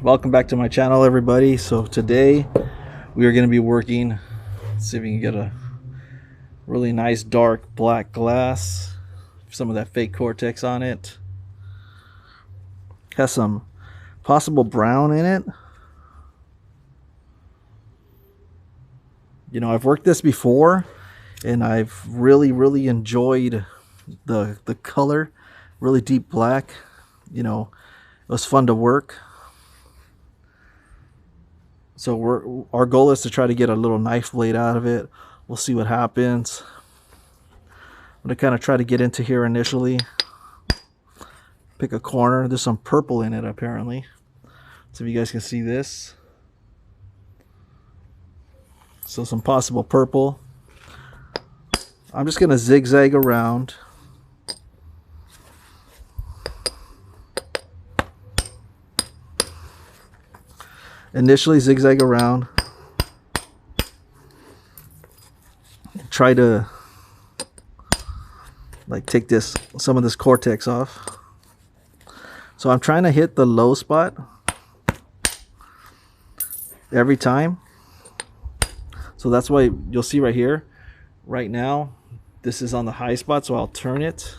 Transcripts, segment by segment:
Welcome back to my channel, everybody. So today we are going to be working, let's see if we can get a really nice dark black glass, some of that fake cortex on it. Has some possible brown in it. You know, I've worked this before and I've really enjoyed the color, really deep black. You know, it was fun to work. So our goal is to try to get a little knife blade out of it. We'll see what happens. I'm going to kind of try to get into here initially. Pick a corner. There's some purple in it apparently. So if you guys can see this. So some possible purple. I'm just going to zigzag around. Initially zigzag around. Try to like take some of this cortex off. So I'm trying to hit the low spot every time. So that's why you'll see right here, right now, this is on the high spot. So I'll turn it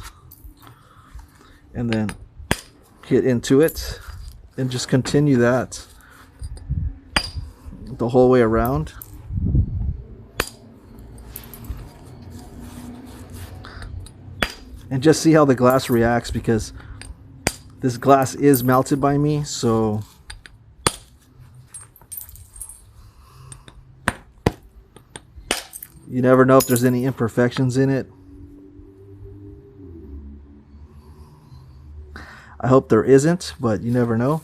and then hit into it and just continue that the whole way around. And just see how the glass reacts, because this glass is melted by me, so you never know if there's any imperfections in it. I hope there isn't, but you never know.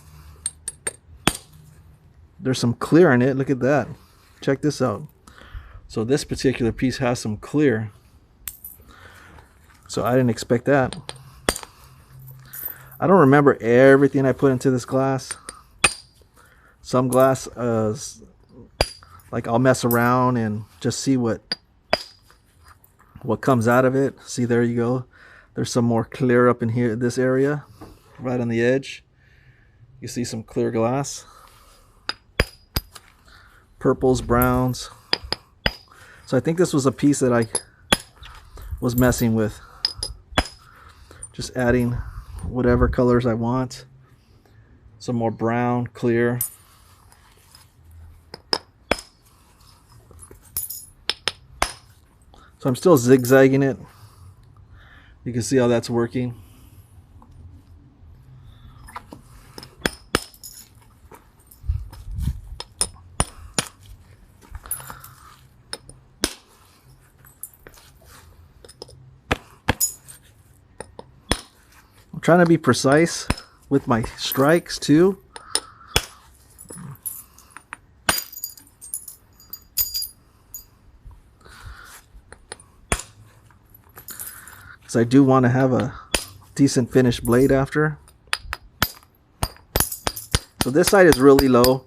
There's some clear in it. Look at that. Check this out. So this particular piece has some clear. So I didn't expect that. I don't remember everything I put into this glass. Some glass, like I'll mess around and just see what comes out of it. See, there you go. There's some more clear up in here, this area, right on the edge. You see some clear glass. Purples, browns. So I think this was a piece that I was messing with. Just adding whatever colors I want. Some more brown, clear. So I'm still zigzagging it. You can see how that's working. I'm trying to be precise with my strikes too. Because I do want to have a decent finished blade after. So this side is really low,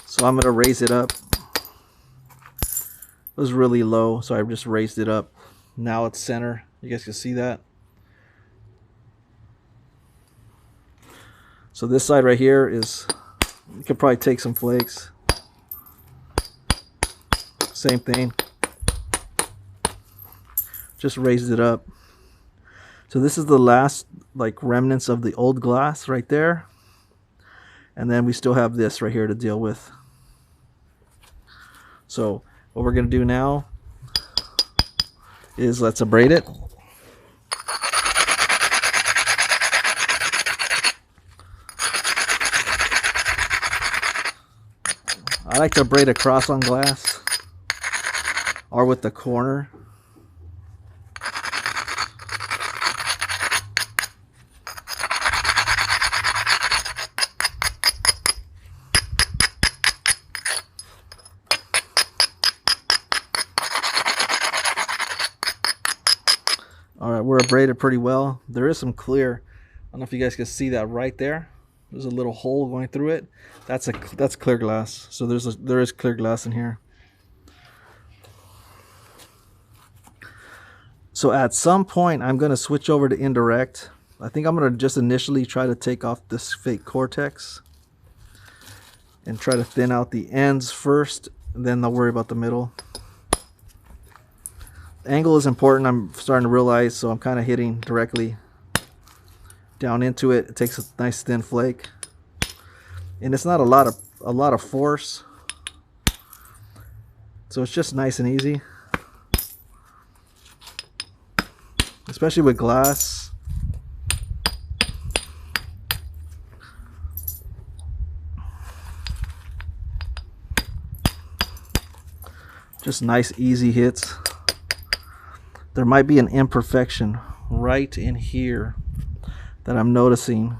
so I'm going to raise it up. It was really low, so I just raised it up. Now it's center. You guys can see that. So this side right here is, you could probably take some flakes. Same thing. Just raised it up. So this is the last like remnants of the old glass right there. And then we still have this right here to deal with. So what we're going to do now is let's abrade it. I like to abrade across on glass or with the corner. Alright, we're abraded pretty well. There is some clear. I don't know if you guys can see that right there. There's a little hole going through it. That's clear glass. So there is clear glass in here. So at some point I'm going to switch over to indirect. I think I'm going to just initially try to take off this fake cortex. and try to thin out the ends first, and then I'll worry about the middle. Angle is important, I'm starting to realize, so I'm kind of hitting directly down into it. It takes a nice thin flake, and it's not a lot of force, so it's just nice and easy, especially with glass. Just nice easy hits. There might be an imperfection right in here that I'm noticing,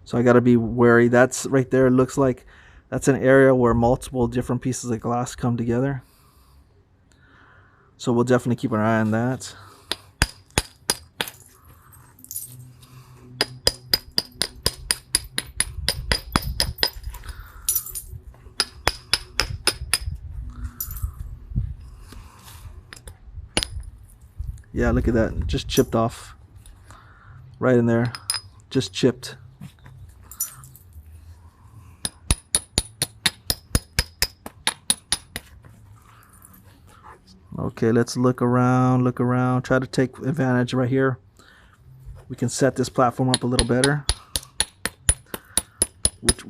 so I got to be wary. That's right there, it looks like that's an area where multiple different pieces of glass come together, so we'll definitely keep an eye on that. Yeah, look at that, just chipped off right in there, just chipped. Okay, let's look around, try to take advantage right here. We can set this platform up a little better.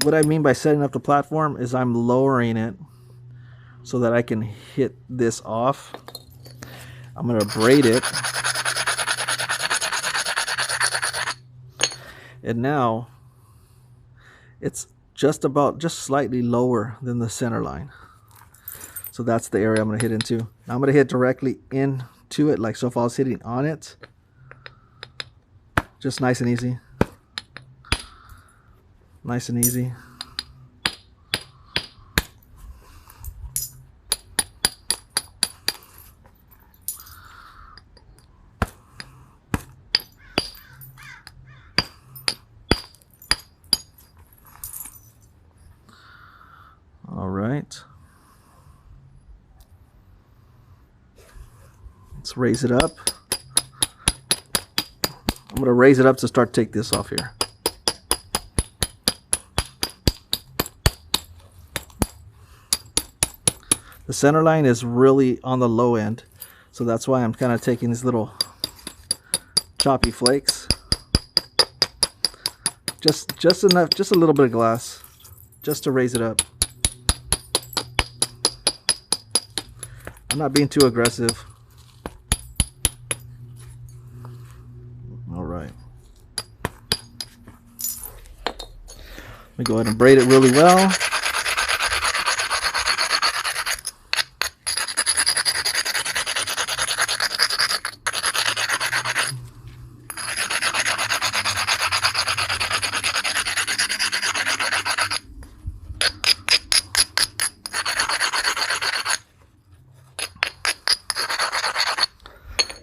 What I mean by setting up the platform is I'm lowering it so that I can hit this off. I'm going to braid it. And now it's just slightly lower than the center line. So that's the area I'm going to hit into. Now I'm going to hit directly into it, like so if I was hitting on it. Just nice and easy. Nice and easy. All right. Let's raise it up. I'm going to raise it up to start to take this off here. The center line is really on the low end, so that's why I'm kind of taking these little choppy flakes. Just enough, just a little bit of glass, just to raise it up. I'm not being too aggressive. All right. Let me go ahead and braid it really well.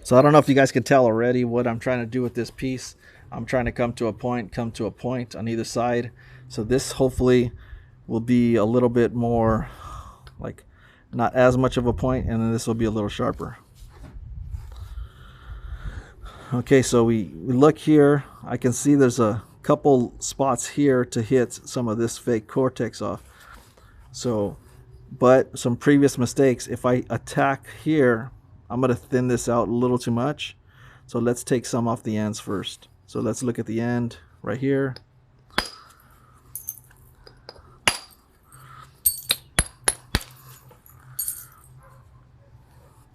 So I don't know if you guys can tell already what I'm trying to do with this piece. I'm trying to come to a point on either side. So this hopefully will be a little bit more, like not as much of a point, and then this will be a little sharper. Okay, so we look here. I can see there's a couple spots here to hit some of this fake cortex off. So, but some previous mistakes, if I attack here, I'm going to thin this out a little too much. So let's take some off the ends first. So let's look at the end right here.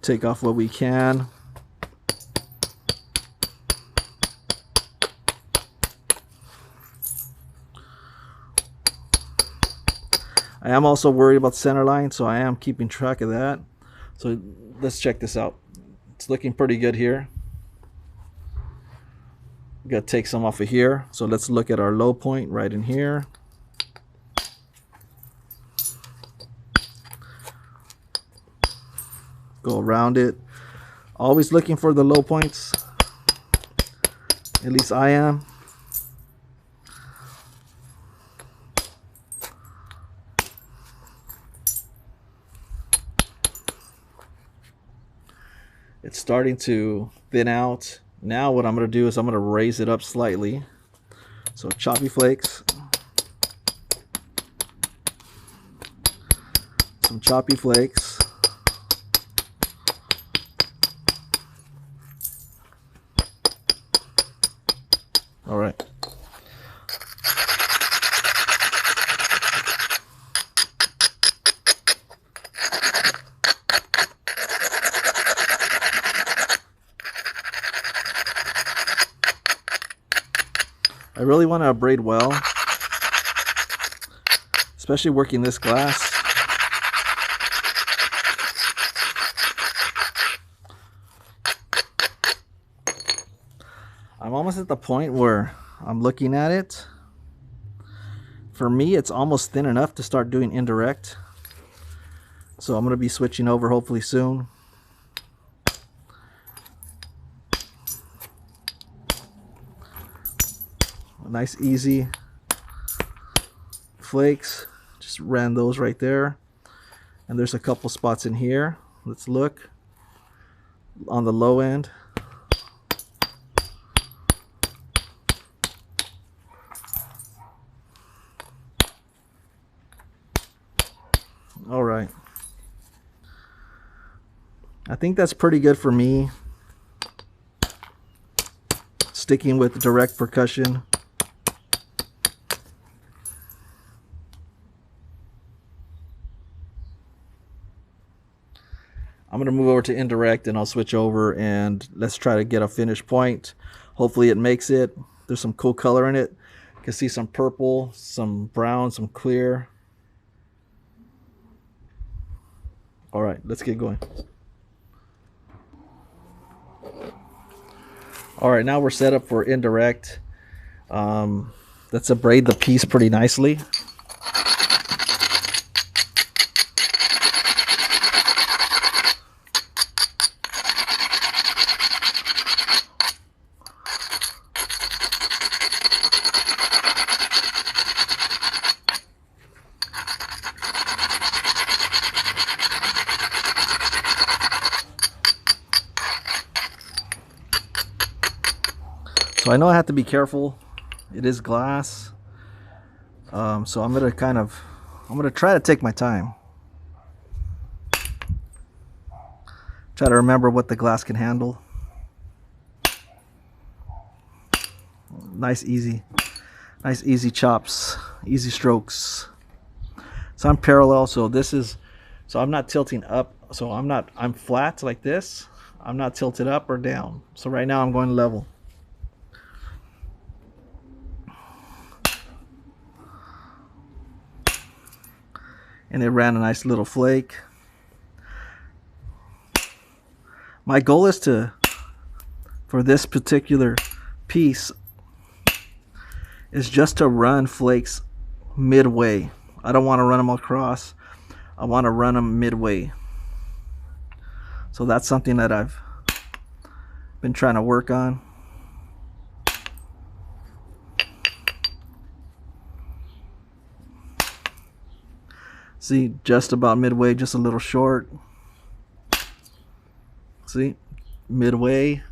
Take off what we can. I am also worried about center line, so I am keeping track of that. So let's check this out. It's looking pretty good here. We got to take some off of here. So let's look at our low point right in here. Go around it. Always looking for the low points. At least I am. It's starting to thin out. Now what I'm going to do is I'm going to raise it up slightly. So choppy flakes. some choppy flakes. All right. I really want to abrade well, especially working this glass. I'm almost at the point where I'm looking at it. For me, it's almost thin enough to start doing indirect. So I'm going to be switching over hopefully soon. Nice easy flakes, just ran those right there, and there's a couple spots in here. Let's look on the low end. All right, I think that's pretty good for me, sticking with direct percussion. I'm going to move over to indirect and I'll switch over and let's try to get a finished point. Hopefully it makes it. There's some cool color in it. You can see some purple, some brown, some clear. All right, let's get going. All right, now we're set up for indirect. Let's abrade the piece pretty nicely. So I know I have to be careful. It is glass. So I'm gonna try to take my time. Try to remember what the glass can handle. Nice easy chops, easy strokes. So I'm parallel, so I'm not tilting up, so I'm flat like this. I'm not tilted up or down. So right now I'm going level. And it ran a nice little flake. My goal is for this particular piece, is just to run flakes midway. I don't want to run them across. I want to run them midway. So that's something that I've been trying to work on. See, just about midway, just a little short. See, midway.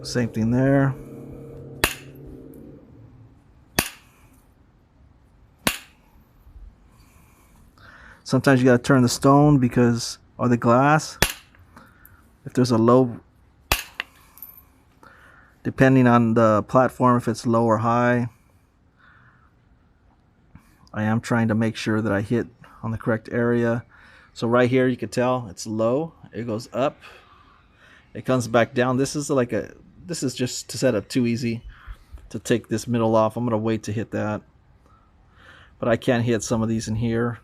Same thing there. Sometimes you got to turn the stone because, or the glass, if there's a low, depending on the platform, if it's low or high. I am trying to make sure that I hit on the correct area. So right here you can tell it's low, it goes up, it comes back down. This is just to set up too easy to take this middle off. I'm gonna wait to hit that, but I can hit some of these in here.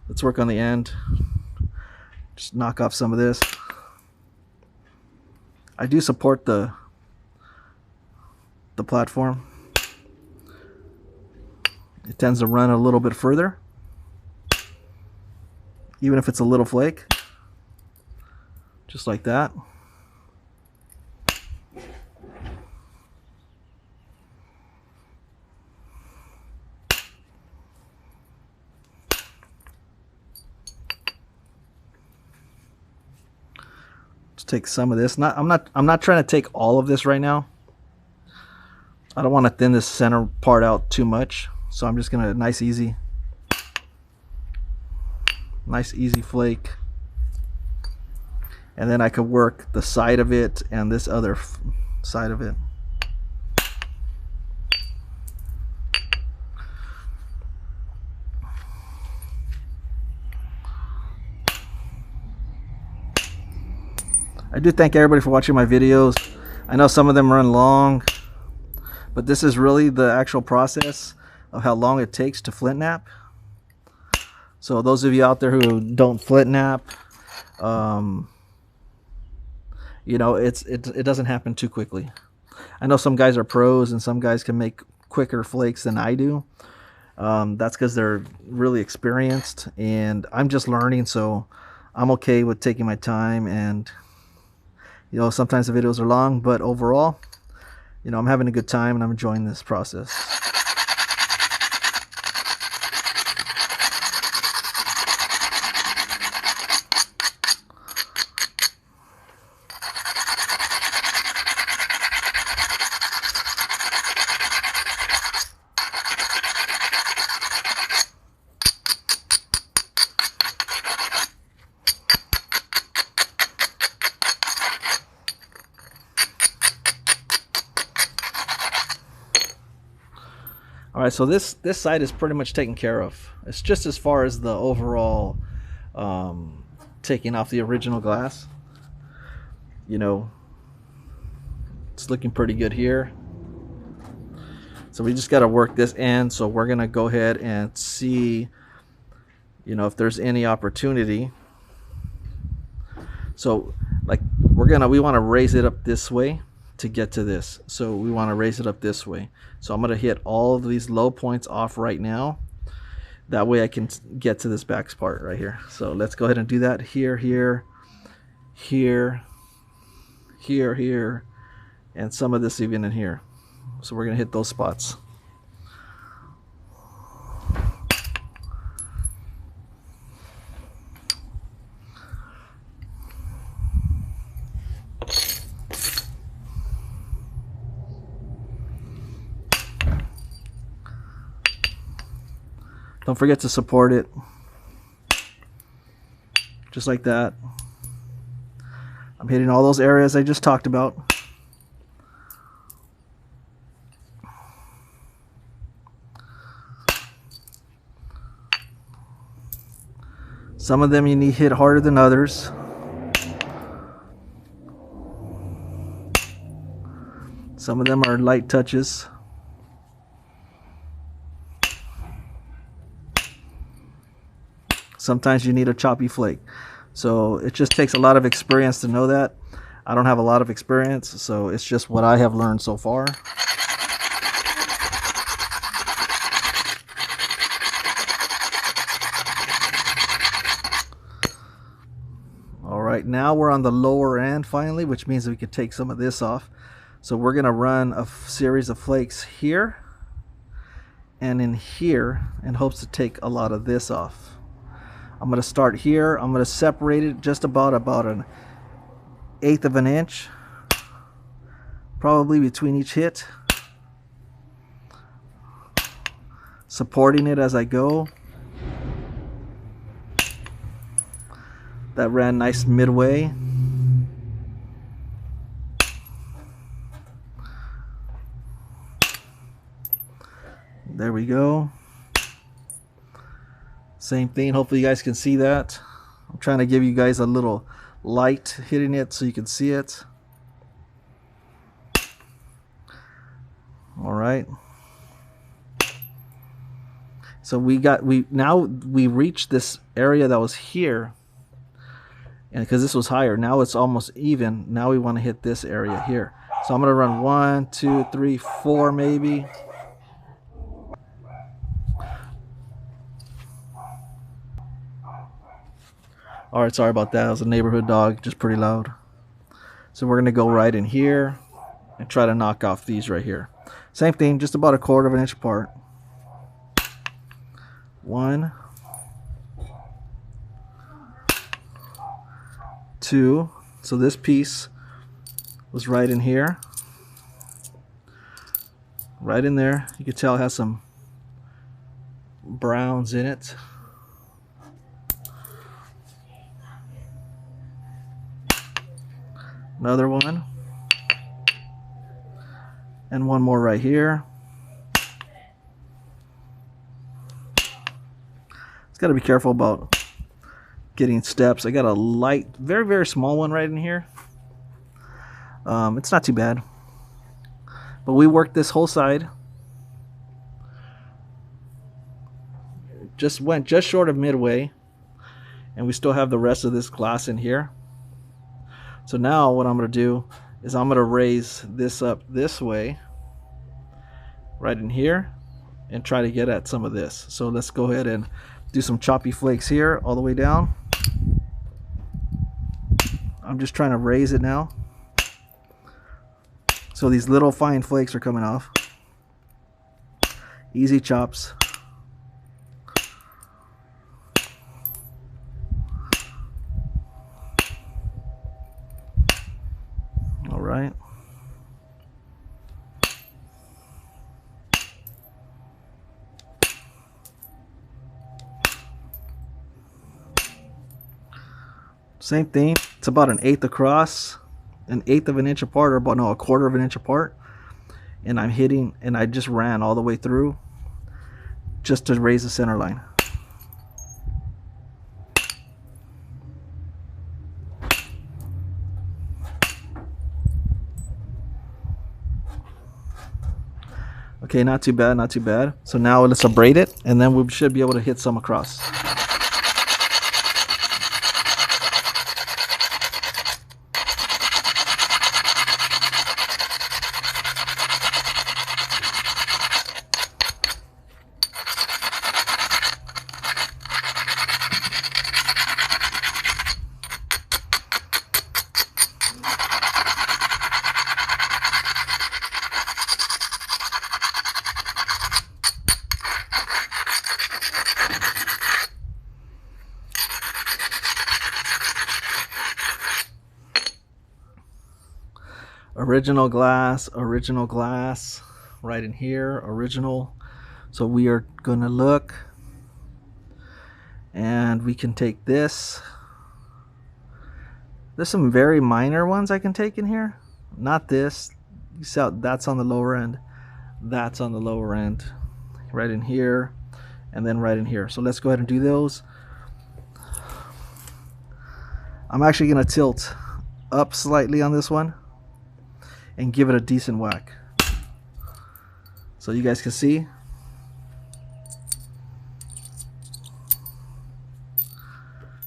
Let's work on the end. Just knock off some of this. I do support the platform. It tends to run a little bit further, even if it's a little flake, just like that. Let's take some of this. I'm not trying to take all of this right now. I don't want to thin this center part out too much, so I'm just gonna nice easy flake, and then I could work the side of it and this other side of it. I do thank everybody for watching my videos. I know some of them run long, but this is really the actual process of how long it takes to flint knap. So those of you out there who don't flint knap, you know, it doesn't happen too quickly. I know some guys are pros and some guys can make quicker flakes than I do. That's because they're really experienced, and I'm just learning, so I'm okay with taking my time. And you know, sometimes the videos are long, but overall, you know, I'm having a good time and I'm enjoying this process. All right, so this side is pretty much taken care of. It's just as far as the overall taking off the original glass. You know, it's looking pretty good here. So we just got to work this end. So we're gonna go ahead and see, you know, if there's any opportunity. So like we want to raise it up this way to get to this. So we want to raise it up this way. So I'm going to hit all of these low points off right now. That way I can get to this back part right here. So let's go ahead and do that. Here, here, here, here, here, and some of this even in here. So we're going to hit those spots. Don't forget to support it. Just like that. I'm hitting all those areas I just talked about. Some of them you need hit harder than others. Some of them are light touches. Sometimes you need a choppy flake. So it just takes a lot of experience to know that. I don't have a lot of experience, so it's just what I have learned so far. All right, now we're on the lower end finally, which means we could take some of this off. So we're gonna run a series of flakes here and in here in hopes to take a lot of this off. I'm going to start here. I'm going to separate it just about an 1/8 of an inch, probably between each hit, supporting it as I go. That ran nice midway. There we go. Same thing. Hopefully you guys can see that. I'm trying to give you guys a little light hitting it so you can see it. All right. So now we reached this area that was here, and because this was higher, now it's almost even. Now we want to hit this area here. So I'm going to run 1, 2, 3, 4 maybe. All right, sorry about that. It was a neighborhood dog, just pretty loud. So we're gonna go right in here and try to knock off these right here. Same thing, just about 1/4 of an inch apart. 1, 2. So this piece was right in here. Right in there. You can tell it has some browns in it. Another one. And one more right here. It's got to be careful about getting steps. I got a light, very, very small one right in here. It's not too bad. But we worked this whole side. Just went just short of midway. And we still have the rest of this glass in here. So now what I'm going to do is I'm going to raise this up this way. Right in here. And try to get at some of this. So let's go ahead and do some choppy flakes here all the way down. I'm just trying to raise it now. So these little fine flakes are coming off. Easy chops. All right. Same thing. It's about 1/8 across, 1/8 of an inch apart, or about, no, 1/4 of an inch apart. And I'm hitting, and I just ran all the way through just to raise the center line. Okay, not too bad, not too bad. So now let's abrade it, and then we should be able to hit some across. Original glass right in here, original. So we are gonna look, and we can take this. There's some very minor ones I can take in here. Not this. You see how that's on the lower end, that's on the lower end, right in here, and then right in here. So let's go ahead and do those. I'm actually gonna tilt up slightly on this one and give it a decent whack, so you guys can see.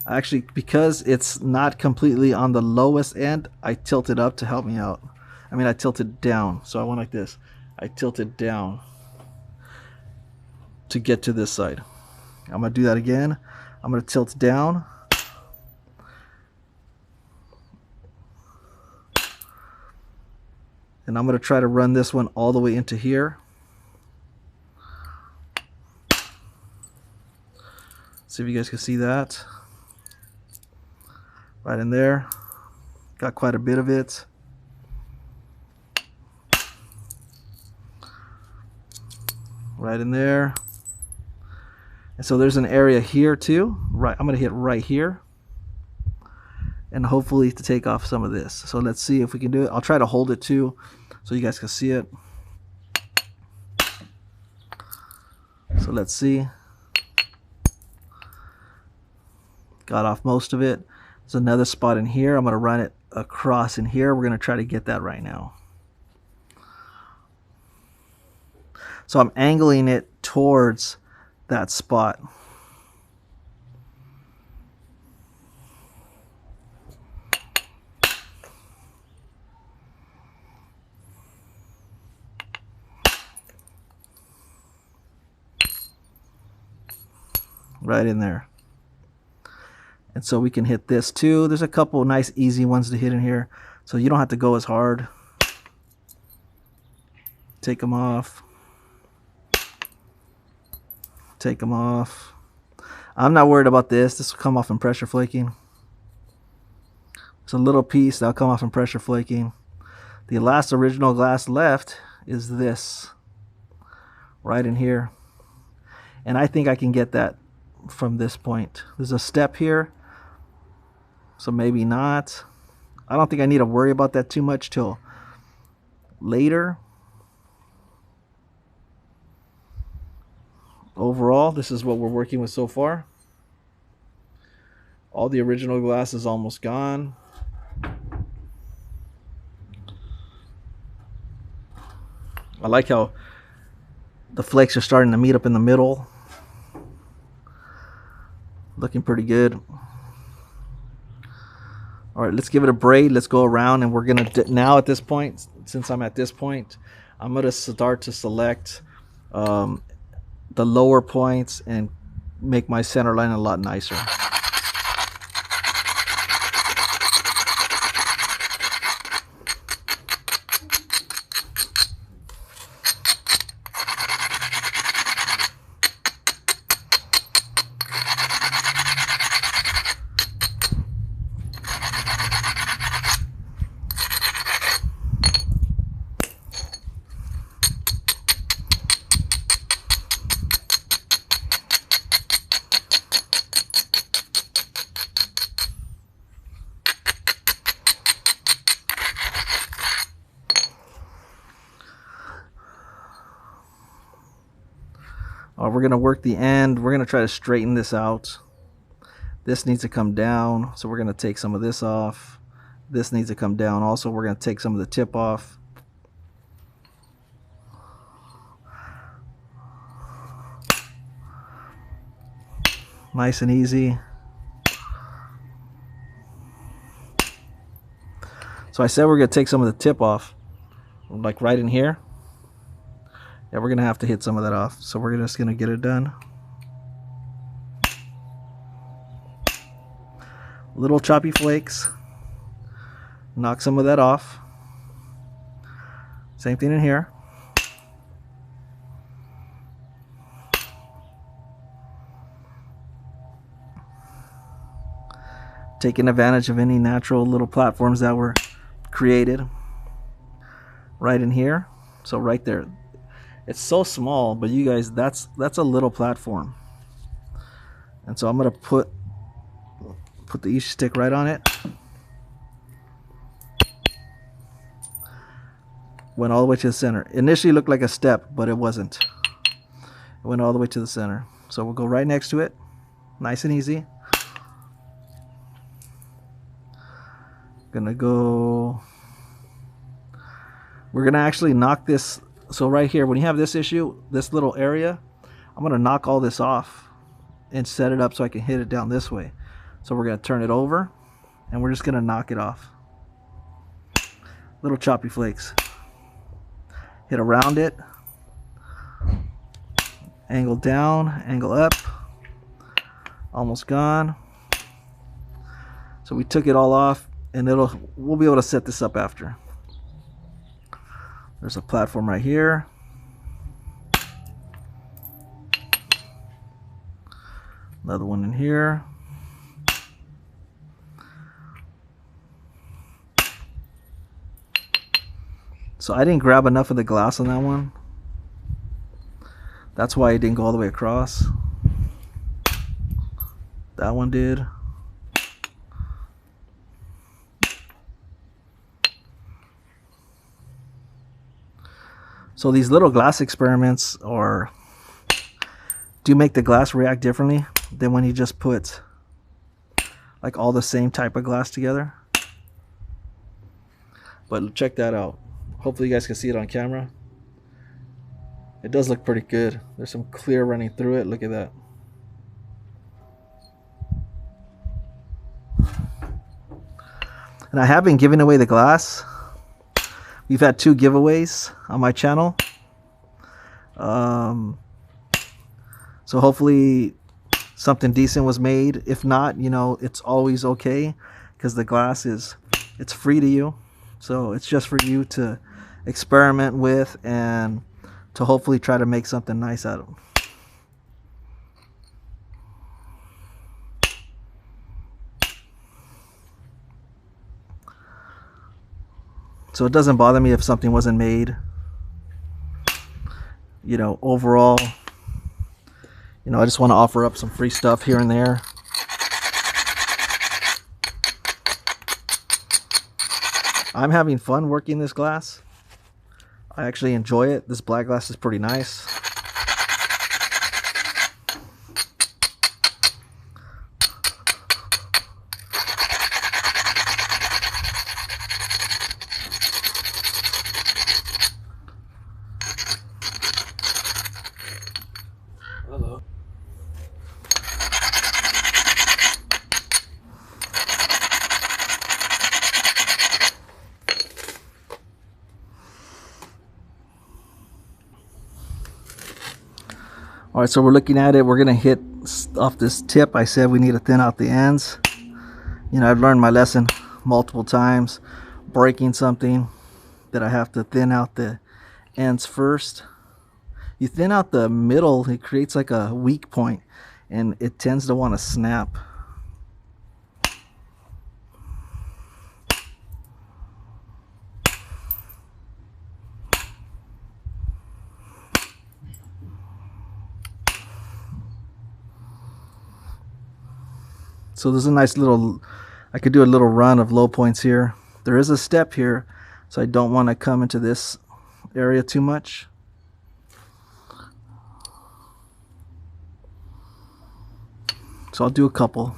Actually, because it's not completely on the lowest end, I tilt it up to help me out. I mean, I tilt it down, so I went like this. I tilt it down to get to this side. I'm gonna do that again. I'm gonna tilt down. And I'm going to try to run this one all the way into here. See if you guys can see that. Right in there. Got quite a bit of it. Right in there. And so there's an area here too. Right, I'm going to hit right here. And hopefully to take off some of this. So let's see if we can do it. I'll try to hold it too so you guys can see it. So let's see. Got off most of it. There's another spot in here. I'm going to run it across in here. We're going to try to get that right now. So I'm angling it towards that spot. Right in there. And so we can hit this too. There's a couple nice easy ones to hit in here, so you don't have to go as hard. Take them off. Take them off. I'm not worried about this. This will come off in pressure flaking. It's a little piece that'll come off in pressure flaking. The last original glass left is this. right in here. And I think I can get that from this point. There's a step here, so maybe not. I don't think I need to worry about that too much till later. Overall, this is what we're working with so far. All the original glass is almost gone. I like how the flakes are starting to meet up in the middle. Looking pretty good. All right, let's give it a braid. Let's go around, and we're gonna now at this point, since I'm at this point, I'm gonna start to select the lower points and make my center line a lot nicer. We're going to work the end. We're going to try to straighten this out. This needs to come down, so we're going to take some of this off. This needs to come down also. We're going to take some of the tip off. Nice and easy. So I said we're going to take some of the tip off, like right in here. Yeah, we're going to have to hit some of that off. So we're just going to get it done. Little choppy flakes. Knock some of that off. Same thing in here. Taking advantage of any natural little platforms that were created right in here. So right there. It's so small, but you guys, that's a little platform. And so I'm gonna put the each stick right on it. Went all the way to the center. Initially looked like a step, but it wasn't. It went all the way to the center. So we'll go right next to it. Nice and easy. Gonna go. We're gonna actually knock this. So right here, when you have this issue, this little area, I'm going to knock all this off and set it up so I can hit it down this way. So we're going to turn it over, and we're just going to knock it off. Little choppy flakes. Hit around it. Angle down, angle up. Almost gone. So we took it all off, and we'll be able to set this up after. There's a platform right here. Another one in here. So I didn't grab enough of the glass on that one. That's why it didn't go all the way across. That one did. So these little glass experiments do make the glass react differently than when you just put like all the same type of glass together. But check that out. Hopefully you guys can see it on camera. It does look pretty good. There's some clear running through it. Look at that. And I have been giving away the glass. We've had 2 giveaways on my channel. So hopefully something decent was made. If not, you know, it's always okay because the glass it's free to you. So it's just for you to experiment with and to hopefully try to make something nice out of them. So it doesn't bother me if something wasn't made. you know, overall, you know, I just want to offer up some free stuff here and there. I'm having fun working this glass. I actually enjoy it. This black glass is pretty nice. Hello. All right, so we're looking at it. We're gonna hit off this tip. I said we need to thin out the ends. You know, I've learned my lesson multiple times. Breaking something, that I have to thin out the ends first. You thin out the middle, it creates like a weak point, and it tends to want to snap. So there's a nice little, I could do a little run of low points here. There is a step here, so I don't want to come into this area too much. So I'll do a couple.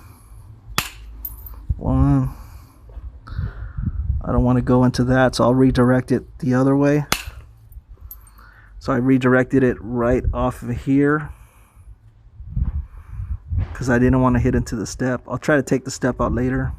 One. I don't want to go into that, so I'll redirect it the other way. So I redirected it right off of here because I didn't want to hit into the step. I'll try to take the step out later.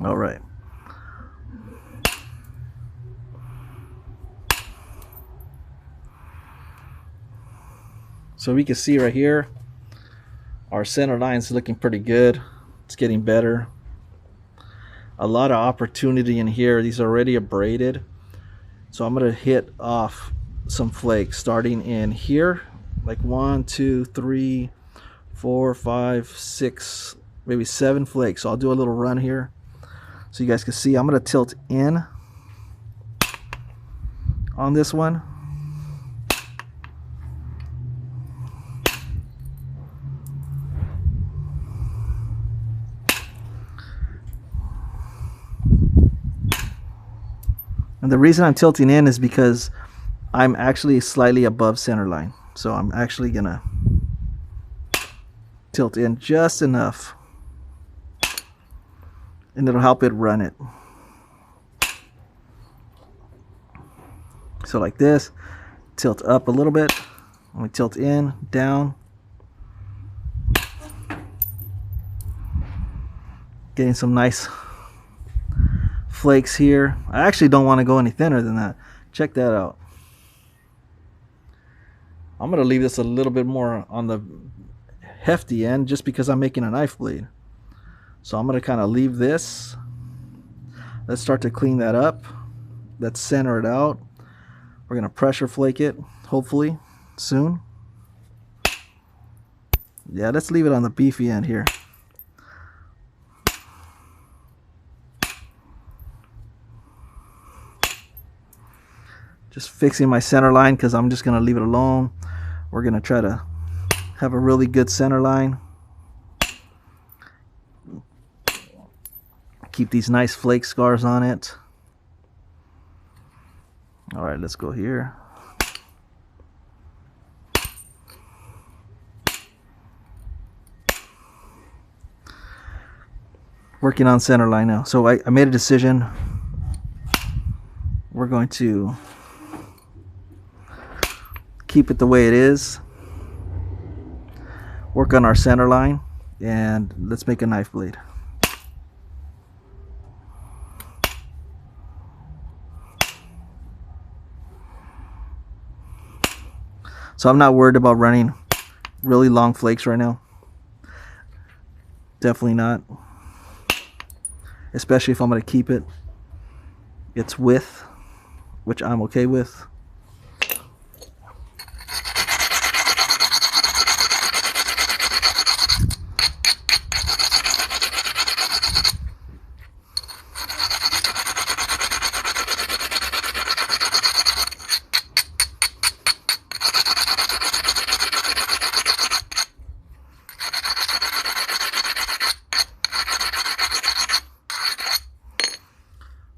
All right. So we can see right here, our center line is looking pretty good. It's getting better. A lot of opportunity in here. These are already abraded. So I'm going to hit off some flakes starting in here. Like 1, 2, 3, 4, 5, 6, maybe 7 flakes. So I'll do a little run here so you guys can see. I'm going to tilt in on this one. And the reason I'm tilting in is because I'm actually slightly above center line. So I'm actually gonna tilt in just enough, and it'll help it run it. So like this, tilt up a little bit, and we tilt in, down. Getting some nice flakes here. I actually don't want to go any thinner than that. Check that out. I'm going to leave this a little bit more on the hefty end just because I'm making a knife blade. So I'm going to kind of leave this. Let's start to clean that up. Let's center it out. We're going to pressure flake it, hopefully soon. Yeah, let's leave it on the beefy end here. Just fixing my center line because I'm just going to leave it alone. We're going to try to have a really good center line. Keep these nice flake scars on it. All right, let's go here. Working on center line now. So I made a decision. We're going to keep it the way it is, work on our center line, and let's make a knife blade. So I'm not worried about running really long flakes right now. Definitely not. Especially if I'm going to keep its width, which I'm okay with.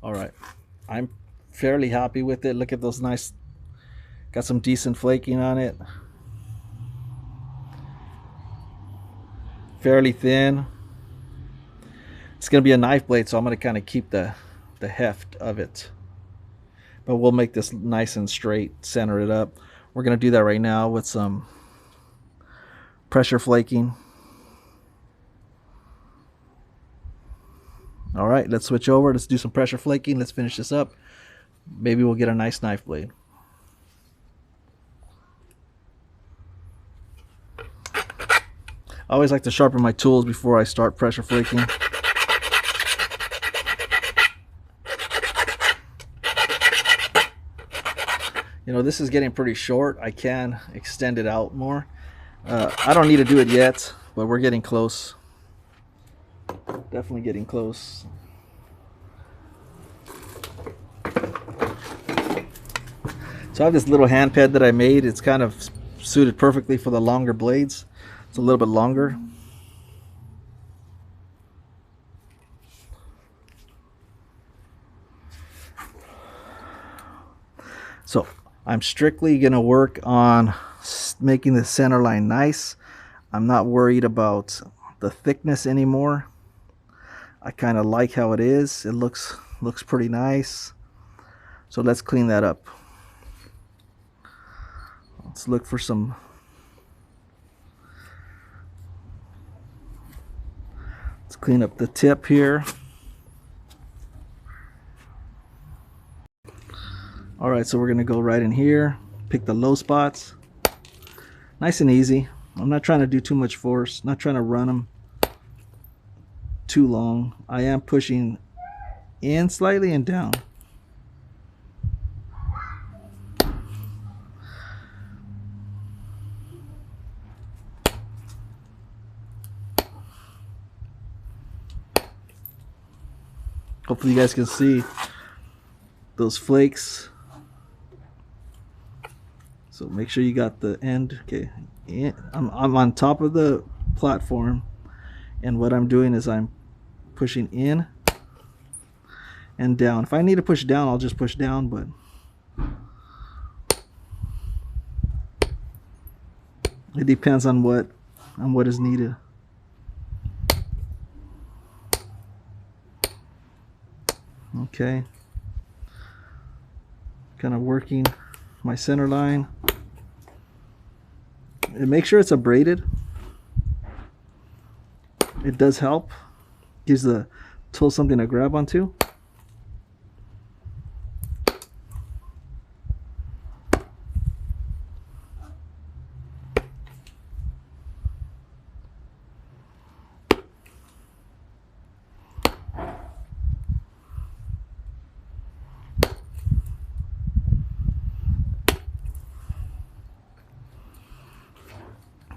All right, I'm fairly happy with it. Look at those nice, got some decent flaking on it. Fairly thin. It's gonna be a knife blade, so I'm gonna kind of keep the heft of it. But we'll make this nice and straight, center it up. We're gonna do that right now with some pressure flaking. All right, let's switch over. Let's do some pressure flaking. Let's finish this up. Maybe we'll get a nice knife blade. I always like to sharpen my tools before I start pressure flaking. You know, this is getting pretty short. I can extend it out more. I don't need to do it yet, but we're getting close. Definitely getting close. So I have this little hand pad that I made. It's kind of suited perfectly for the longer blades. It's a little bit longer. So I'm strictly going to work on making the center line nice. I'm not worried about the thickness anymore. I kind of like how it is. It looks pretty nice. So let's clean that up. Let's look for some. Let's clean up the tip here. All right, so we're gonna go right in here, pick the low spots. Nice and easy. I'm not trying to do too much force, not trying to run them too long. I am pushing in slightly and down. Hopefully you guys can see those flakes. So make sure you got the end. Okay, I'm on top of the platform, and what I'm doing is I'm pushing in and down. If I need to push down, I'll just push down, but it depends on what is needed. Okay, kind of working my center line, and make sure it's abraded. It does help, gives the tool something to grab onto.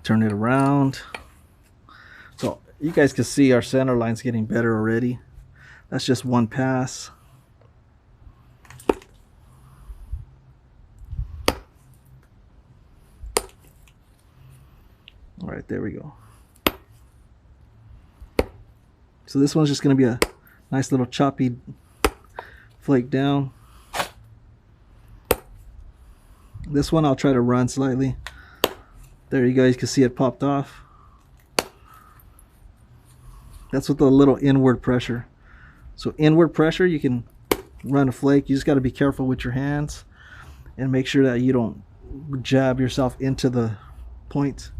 Turn it around. So you guys can see our center line's getting better already. That's just one pass. All right, there we go. So this one's just going to be a nice little choppy flake down. This one I'll try to run slightly. There you guys can see it popped off. That's with a little inward pressure. So inward pressure, you can run a flake. You just got to be careful with your hands and make sure that you don't jab yourself into the point.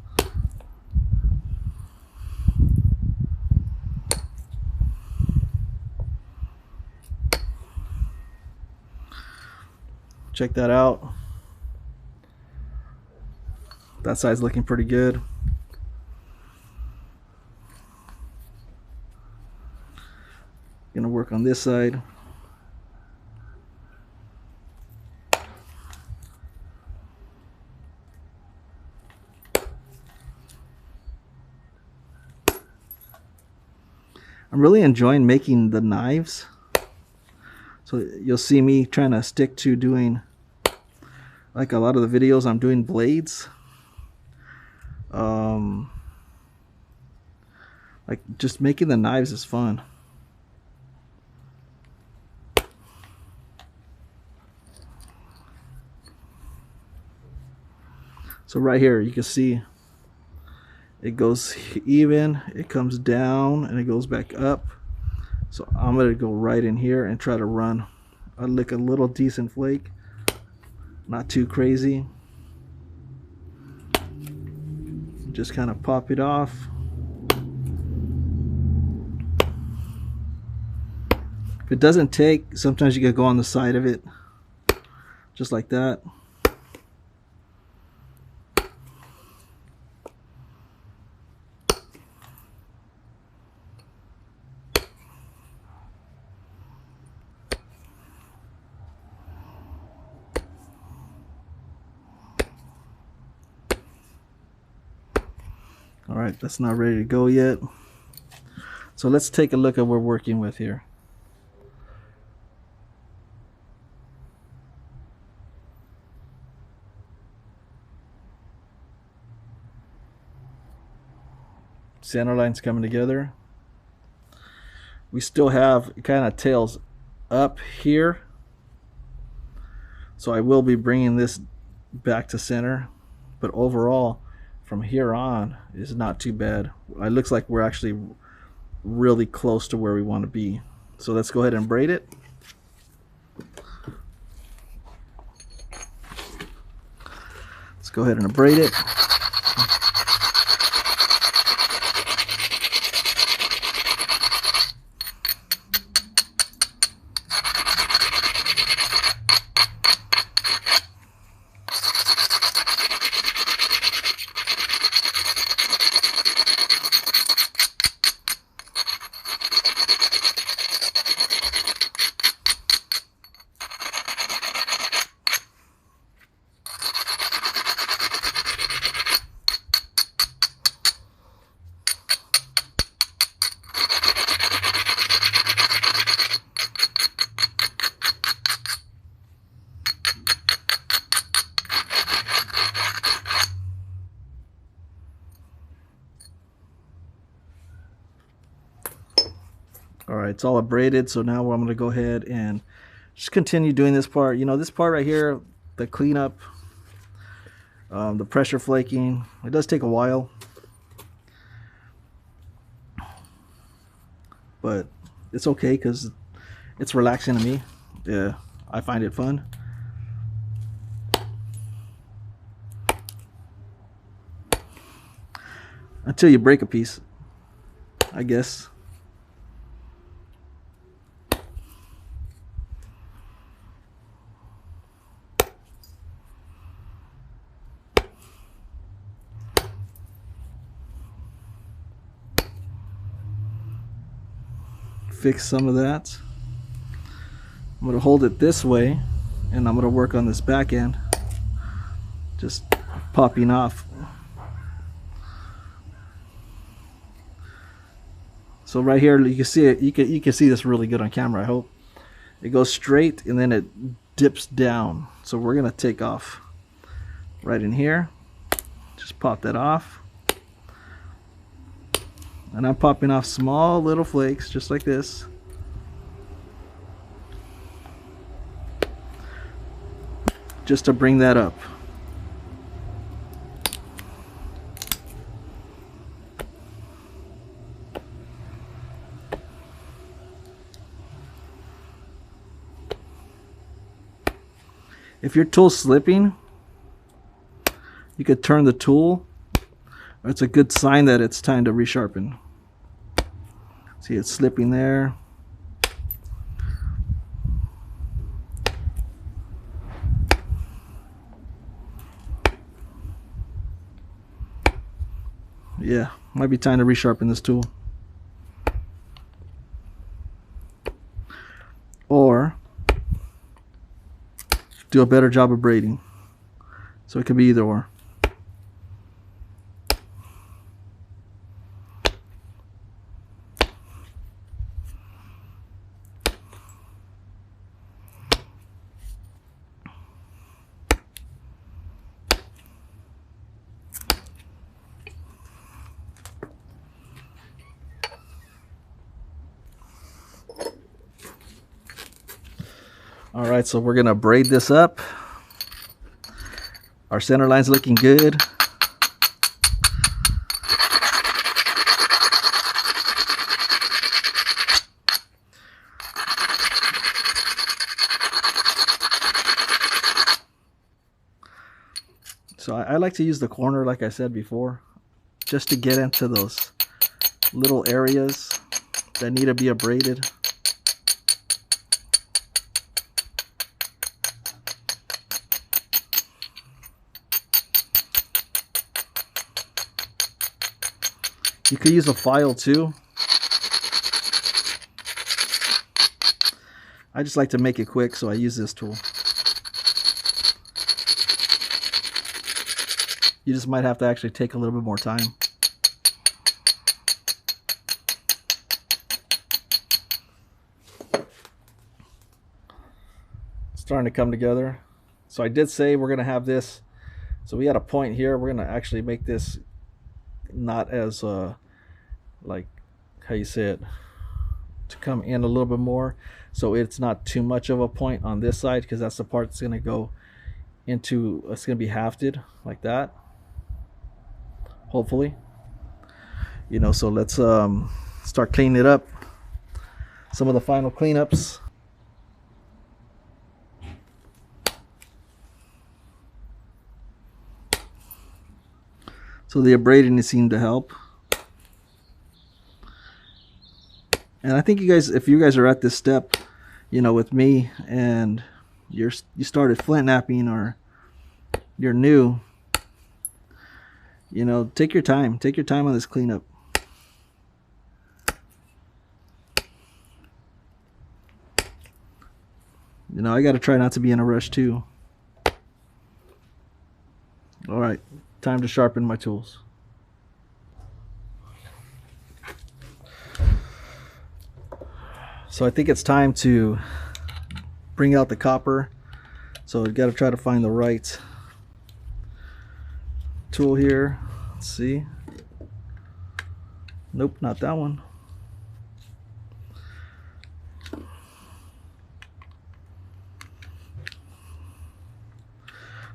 Check that out. That side's looking pretty good. Gonna work on this side. I'm really enjoying making the knives. So you'll see me trying to stick to doing, like a lot of the videos, I'm doing blades. Like just making the knives is fun. So right here you can see it goes even, it comes down, and it goes back up. So I'm going to go right in here and try to run a little decent flake, not too crazy. Just kind of pop it off. If it doesn't take, sometimes you can go on the side of it, just like that. All right, that's not ready to go yet. So let's take a look at what we're working with here. Center line's coming together. We still have, it kind of tails up here. So I will be bringing this back to center. But overall, from here on, is not too bad. It looks like we're actually really close to where we want to be. So let's go ahead and braid it. Let's go ahead and braid it. All right, it's all abraded, so now I'm going to go ahead and just continue doing this part. You know, this part right here, the cleanup, the pressure flaking, it does take a while, but it's okay because it's relaxing to me. Yeah, I find it fun. Until you break a piece, I guess. Fix some of that. I'm going to hold it this way and I'm going to work on this back end, just popping off. So right here you can see it, you can see this really good on camera, I hope. It goes straight and then it dips down. So we're going to take off right in here. Just pop that off. And I'm popping off small little flakes just like this. Just to bring that up. If your tool's slipping, you could turn the tool. It's a good sign that it's time to resharpen. See, it's slipping there. Yeah, might be time to resharpen this tool. Or do a better job of braiding. So it could be either or. All right, so we're gonna braid this up. Our center line's looking good. So I like to use the corner, like I said before, just to get into those little areas that need to be abraded. You could use a file too. I just like to make it quick, so I use this tool. You just might have to actually take a little bit more time. It's starting to come together. So I did say we're going to have this. So we had a point here. We're going to actually make this not as like how you say it, to come in a little bit more, so it's not too much of a point on this side, because that's the part that's going to go into, it's going to be hafted like that, hopefully, you know. So let's start cleaning it up. Some of the final cleanups. So the abrading seemed to help. And I think you guys, if you guys are at this step, you know, with me, and you started flint knapping, or you're new, you know, take your time. Take your time on this cleanup. You know, I got to try not to be in a rush too. All right, time to sharpen my tools. So I think it's time to bring out the copper. So we've got to try to find the right tool here. Let's see. Nope, not that one.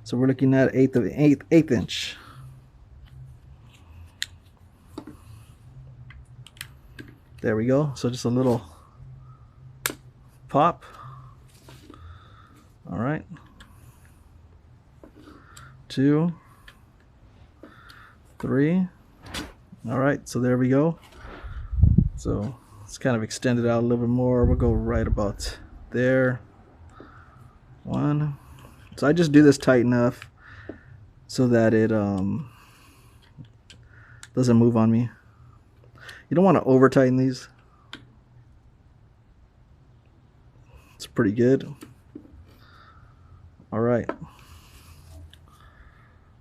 So we're looking at eighth inch. There we go. So just a little pop. All right. 2, 3. All right, so there we go. So let's kind of extend it out a little bit more. We'll go right about there. 1. So I just do this tight enough so that it doesn't move on me. You don't want to over tighten these. It's pretty good. All right.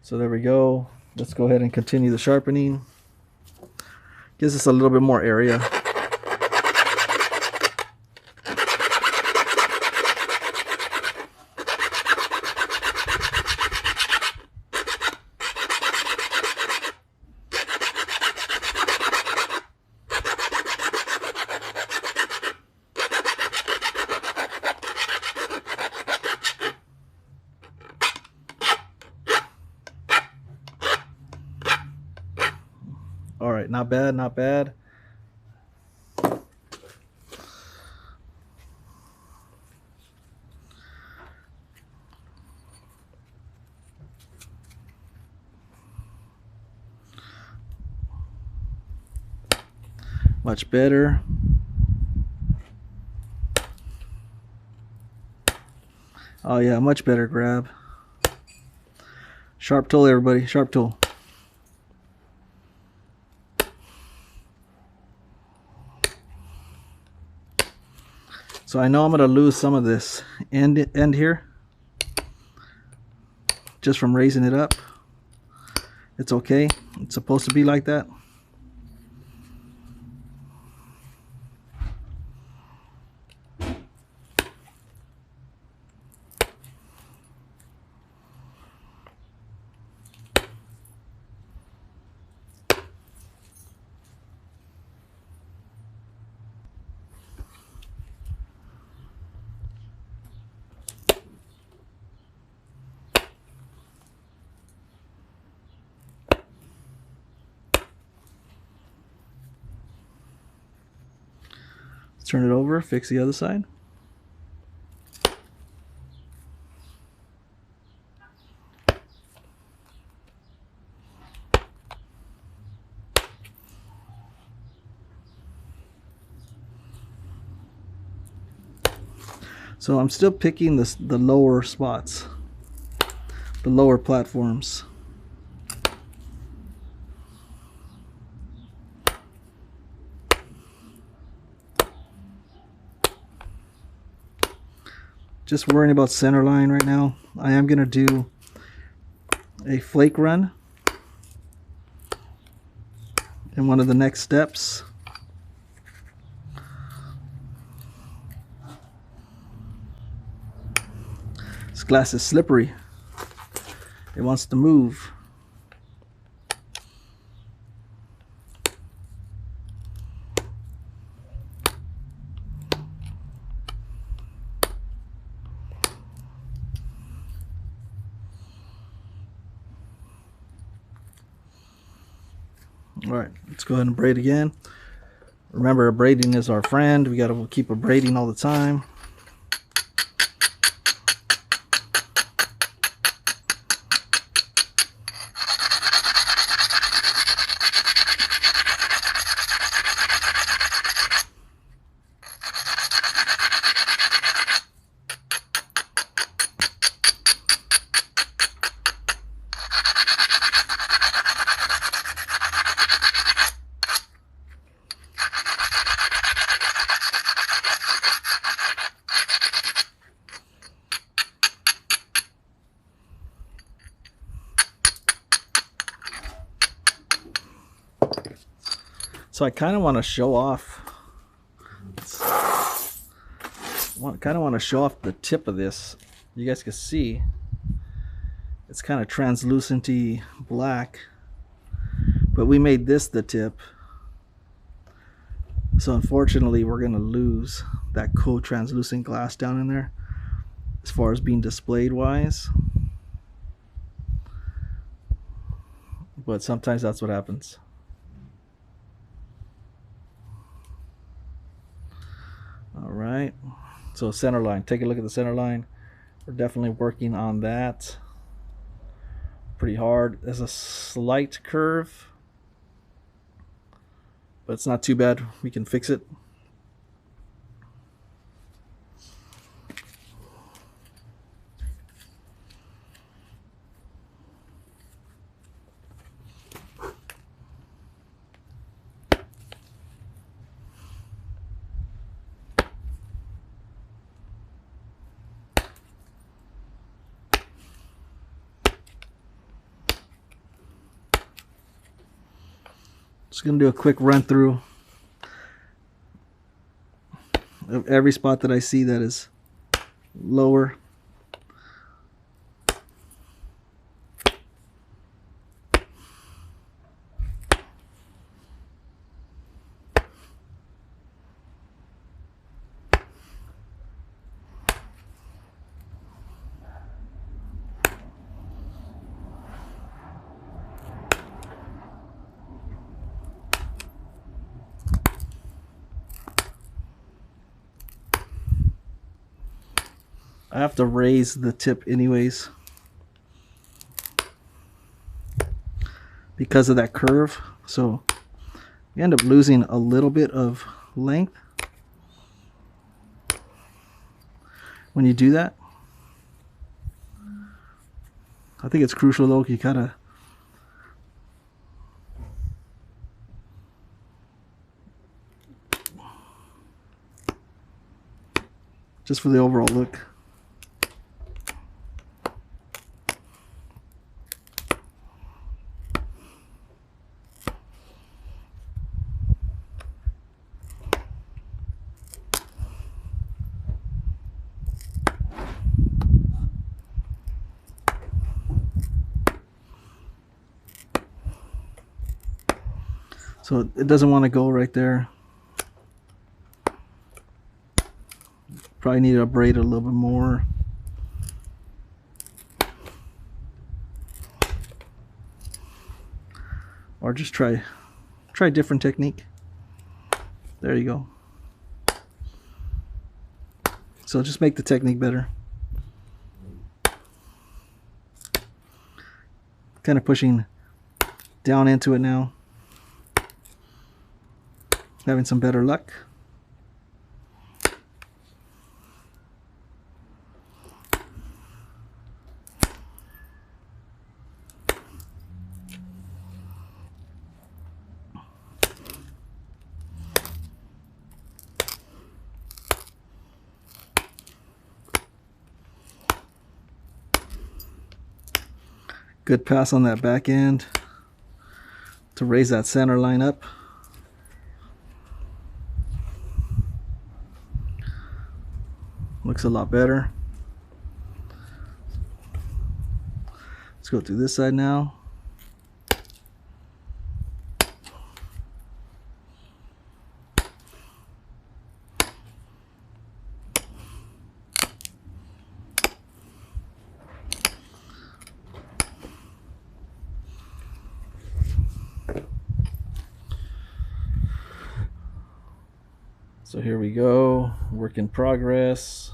So there we go. Let's go ahead and continue the sharpening. Gives us a little bit more area. All right, not bad, not bad. Much better. Oh yeah, much better grab. Sharp tool, everybody, sharp tool. So I know I'm gonna lose some of this end here just from raising it up. It's okay. It's supposed to be like that. turn it over, fix the other side. So I'm still picking the lower spots, the lower platforms. Just worrying about center line right now. I am going to do a flake run in one of the next steps. This glass is slippery. It wants to move. All right, let's go ahead and braid again. Remember, braiding is our friend. We got to keep braiding all the time. So I kind of want to show off. Kind of want to show off the tip of this. You guys can see it's kind of translucenty black, but we made this the tip. So unfortunately, we're gonna lose that cool translucent glass down in there as far as being displayed wise. But sometimes that's what happens. All right, so center line, take a look at the center line. We're definitely working on that pretty hard. There's a slight curve, but it's not too bad. We can fix it. Just gonna do a quick run through of every spot that I see that is lower. I have to raise the tip anyways because of that curve, so you end up losing a little bit of length when you do that. I think it's crucial though, you kind of just for the overall look. So it doesn't want to go right there. Probably need to braid it a little bit more. Or just try a different technique. There you go. So just make the technique better. Kind of pushing down into it now. Having some better luck. Good pass on that back end to raise that center line up. Looks a lot better. Let's go through this side now. So here we go, work in progress.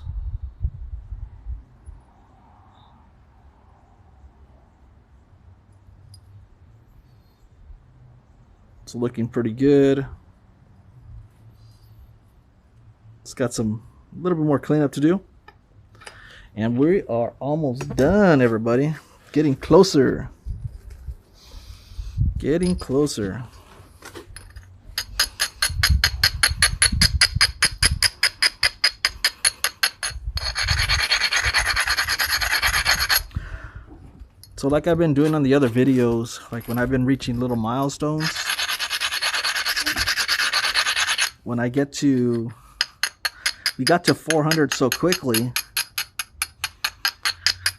It's looking pretty good. It's got a little bit more cleanup to do. And we are almost done, everybody. Getting closer. Getting closer. So like I've been doing on the other videos, like when I've been reaching little milestones, when I get to, we got to 400 so quickly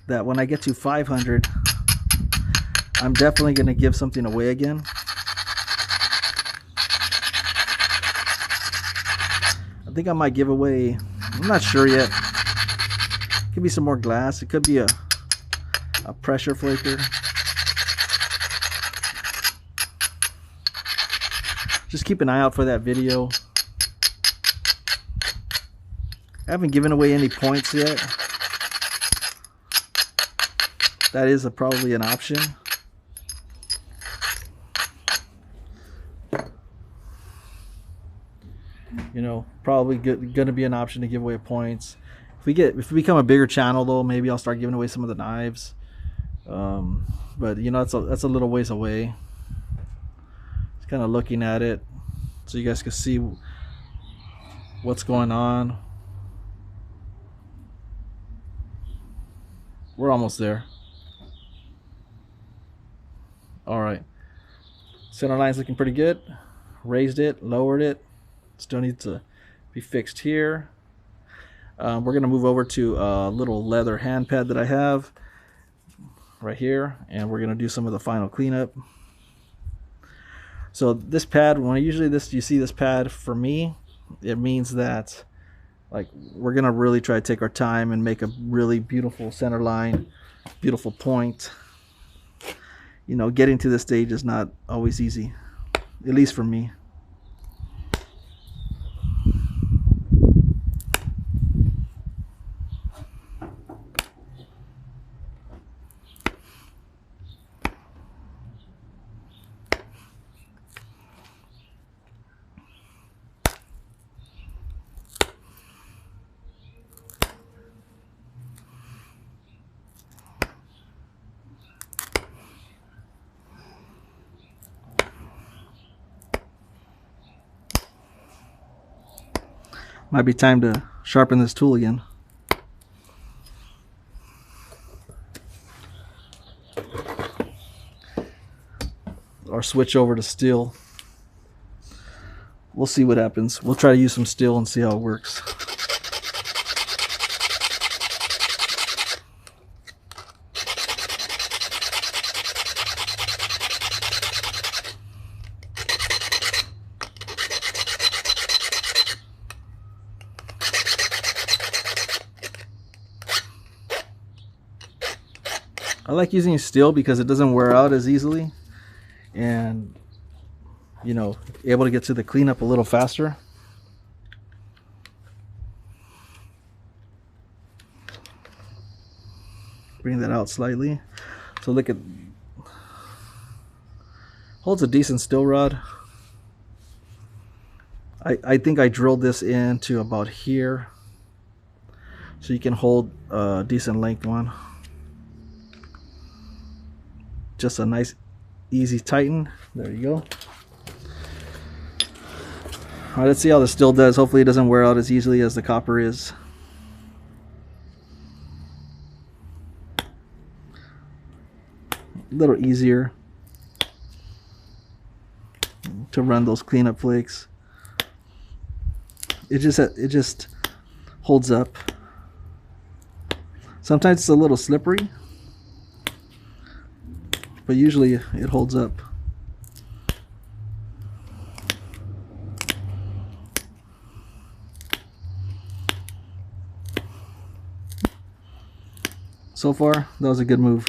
that when I get to 500, I'm definitely going to give something away again. I think I might give away, I'm not sure yet. Could be some more glass. It could be a pressure flaker. Just keep an eye out for that video. I haven't given away any points yet. That is probably an option. You know, probably gonna be an option to give away points. If we become a bigger channel though, maybe I'll start giving away some of the knives. But you know, that's a little ways away. Just kind of looking at it so you guys can see what's going on. We're almost there. All right, center line's looking pretty good. Raised it, lowered it. Still needs to be fixed here. We're gonna move over to a little leather hand pad that I have right here, and we're gonna do some of the final cleanup. So this pad, when you see this pad, for me, it means that like we're gonna really try to take our time and make a really beautiful center line, beautiful point. You know, getting to this stage is not always easy, at least for me. Might be time to sharpen this tool again. Or switch over to steel. We'll see what happens. We'll try to use some steel and see how it works. I like using steel because it doesn't wear out as easily, and you know, able to get to the cleanup a little faster. Bring that out slightly. So look at, holds a decent still rod. I think I drilled this into about here, so you can hold a decent length one. Just a nice easy tighten. There you go. Alright, let's see how the still does. Hopefully it doesn't wear out as easily as the copper is. A little easier to run those cleanup flakes. It just holds up. Sometimes it's a little slippery, but usually it holds up. So far, that was a good move.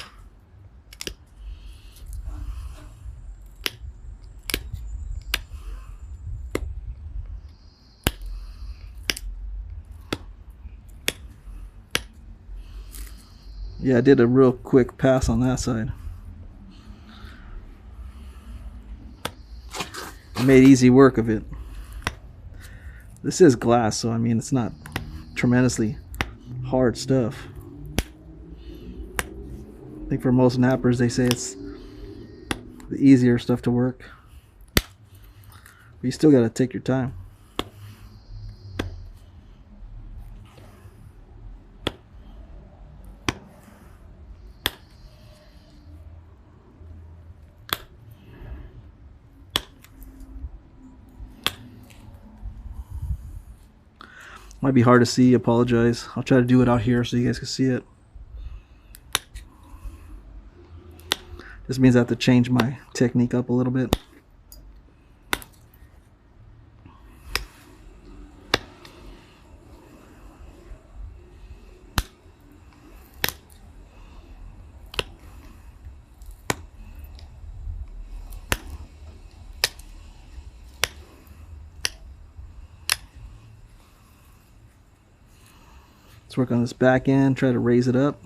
Yeah, I did a real quick pass on that side. I made easy work of it. This is glass, so I mean it's not tremendously hard stuff. I think for most knappers they say it's the easier stuff to work. But you still gotta take your time. Might be hard to see, apologize. I'll try to do it out here so you guys can see it. This means I have to change my technique up a little bit. Let's work on this back end, try to raise it up.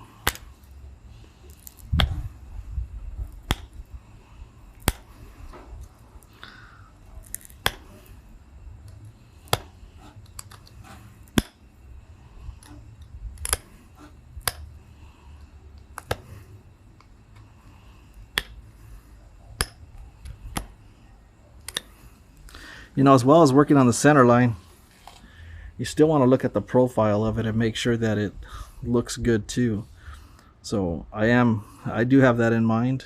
You know, as well as working on the center line, you still want to look at the profile of it and make sure that it looks good too. So I do have that in mind.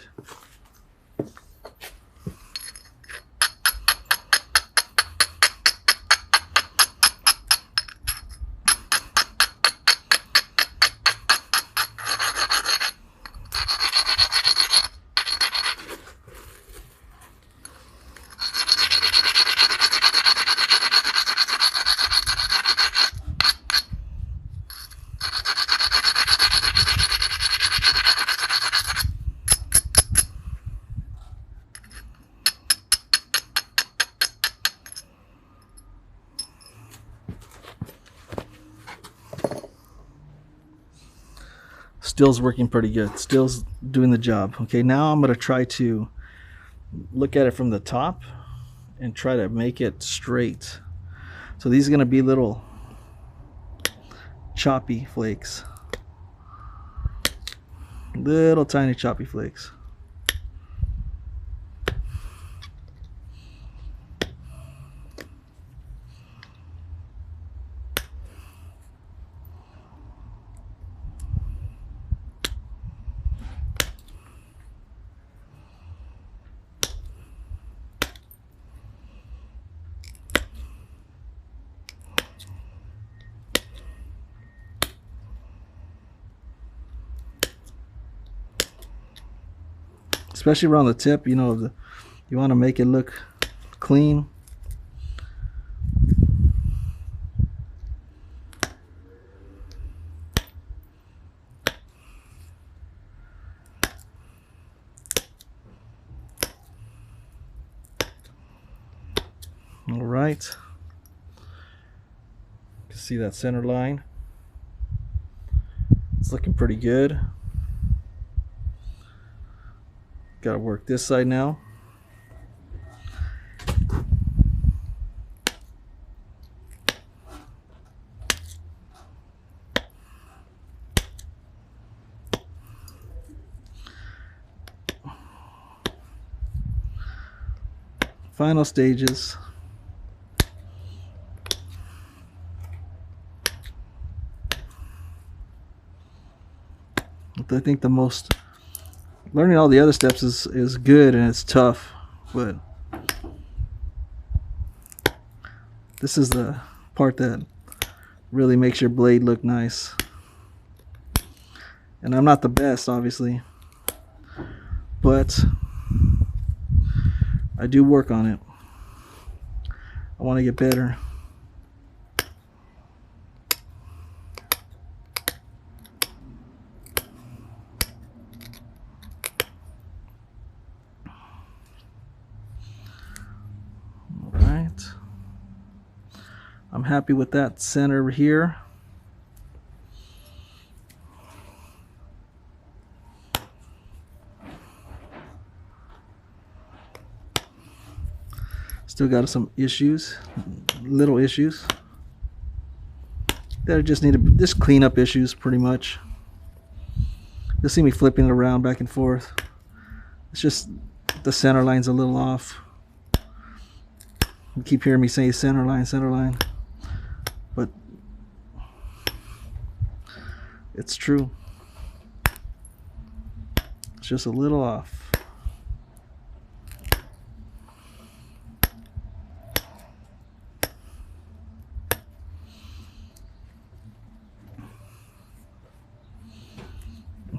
Still's working pretty good. Still's doing the job. Okay, now I'm going to try to look at it from the top and try to make it straight. So these are going to be little choppy flakes. Little tiny choppy flakes. Especially around the tip, you know, you want to make it look clean. All right. You can see that center line. It's looking pretty good. Got to work this side now. Final stages. I think the most learning all the other steps is good and it's tough, but this is the part that really makes your blade look nice. And I'm not the best, obviously, but I do work on it. I want to get better. I'm happy with that center here. Still got some issues, little issues. That just need to just clean up issues pretty much. You'll see me flipping it around back and forth. It's just the center line's a little off. You keep hearing me say center line, but it's true. It's just a little off.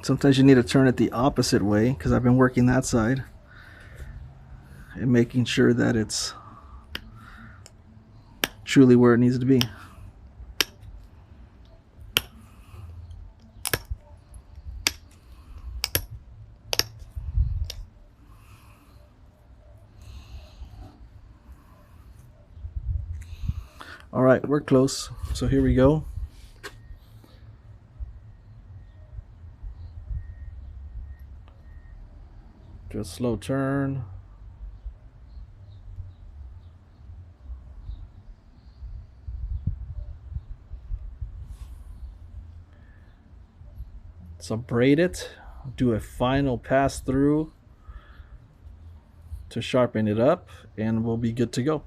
Sometimes you need to turn it the opposite way, because I've been working that side and making sure that it's truly where it needs to be. All right, we're close. So here we go. Just slow turn. So braid it, do a final pass through to sharpen it up, and we'll be good to go.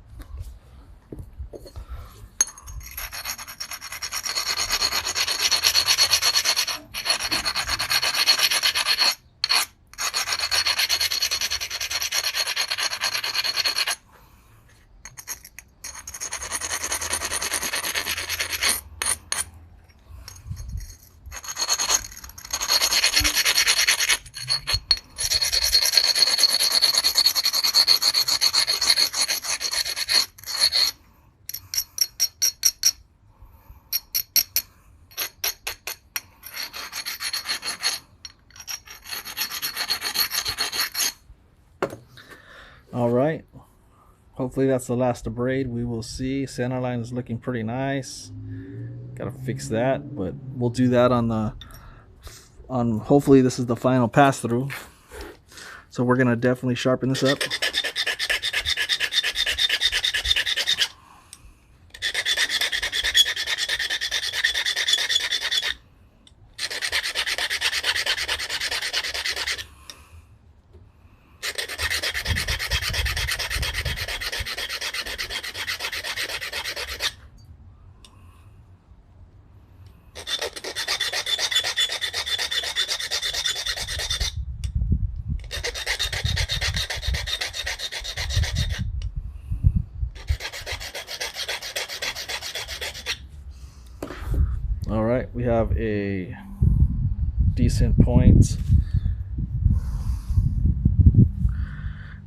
All right, hopefully that's the last to braid. We will see. Center line is looking pretty nice. Gotta fix that, but we'll do that on hopefully this is the final pass through. So we're gonna definitely sharpen this up. All right, we have a decent point.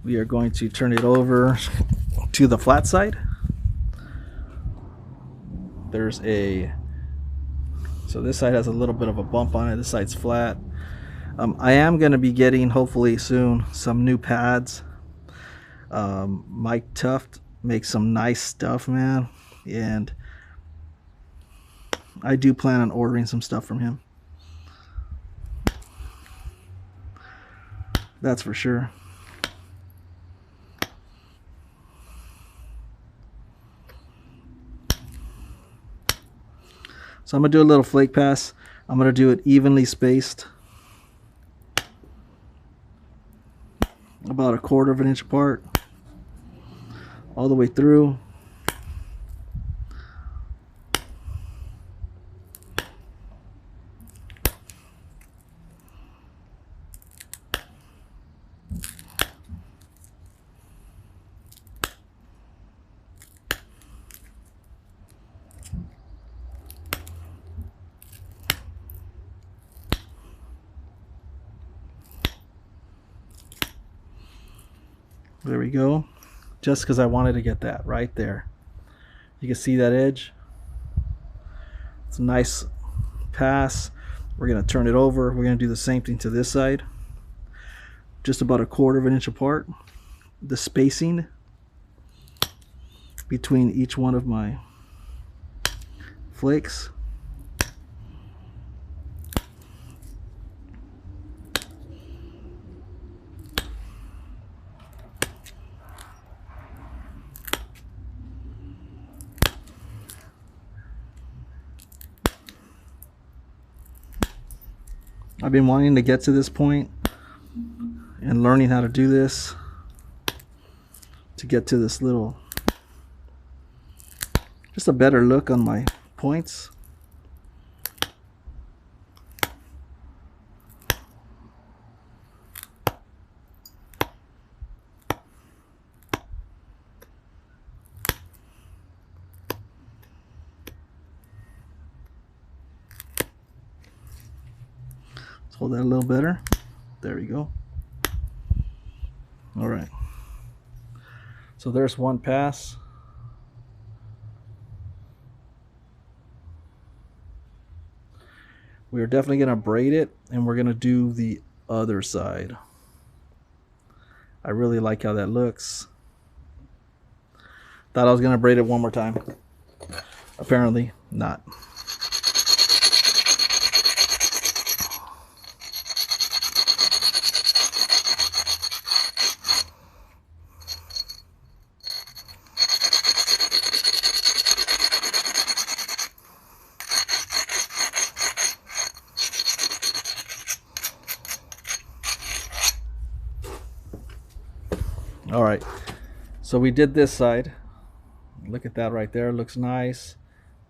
We are going to turn it over to the flat side. There's so this side has a little bit of a bump on it. This side's flat. I am going to be getting, hopefully soon, some new pads. Mike Tuft makes some nice stuff, man, and I do plan on ordering some stuff from him. That's for sure. So I'm going to do a little flake pass. I'm going to do it evenly spaced, about 1/4 of an inch apart, all the way through. There we go. Just because I wanted to get that right there. You can see that edge. It's a nice pass. We're going to turn it over. We're going to do the same thing to this side. Just about 1/4 of an inch apart. The spacing between each one of my flakes. I've been wanting to get to this point and learning how to do this to get to this little, just a better look on my points. Hold that a little better. There we go. All right. So there's one pass. We're definitely going to braid it, and we're going to do the other side. I really like how that looks. Thought I was going to braid it one more time. Apparently not. All right, so we did this side. Look at that right there. Looks nice.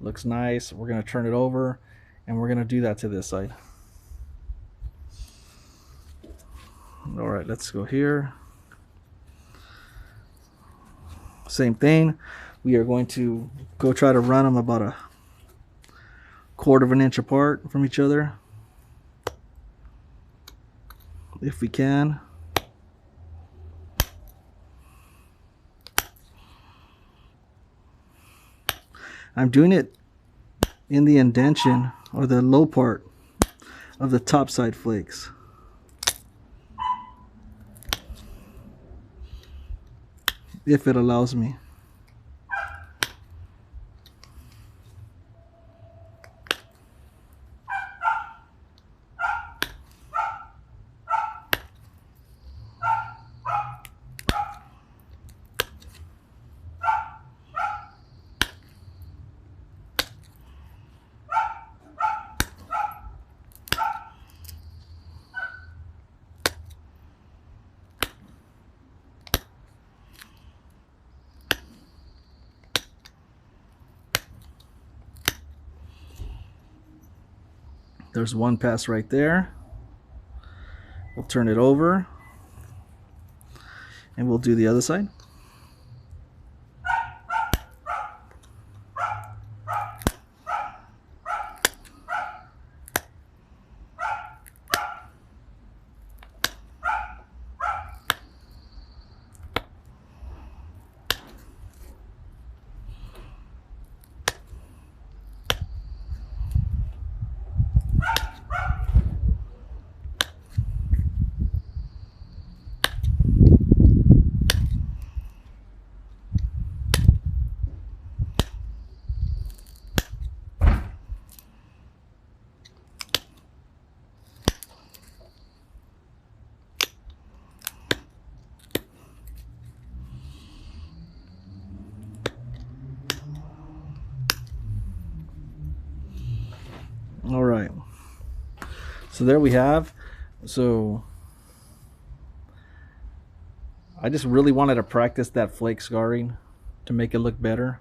Looks nice. We're going to turn it over, and we're going to do that to this side. All right, let's go here. Same thing. We are going to go try to run them about 1/4 of an inch apart from each other, if we can. I'm doing it in the indentation, or the low part of the top side flakes. If it allows me. There's one pass right there. We'll turn it over, and we'll do the other side. right, so there we have. So I just really wanted to practice that flake scarring to make it look better.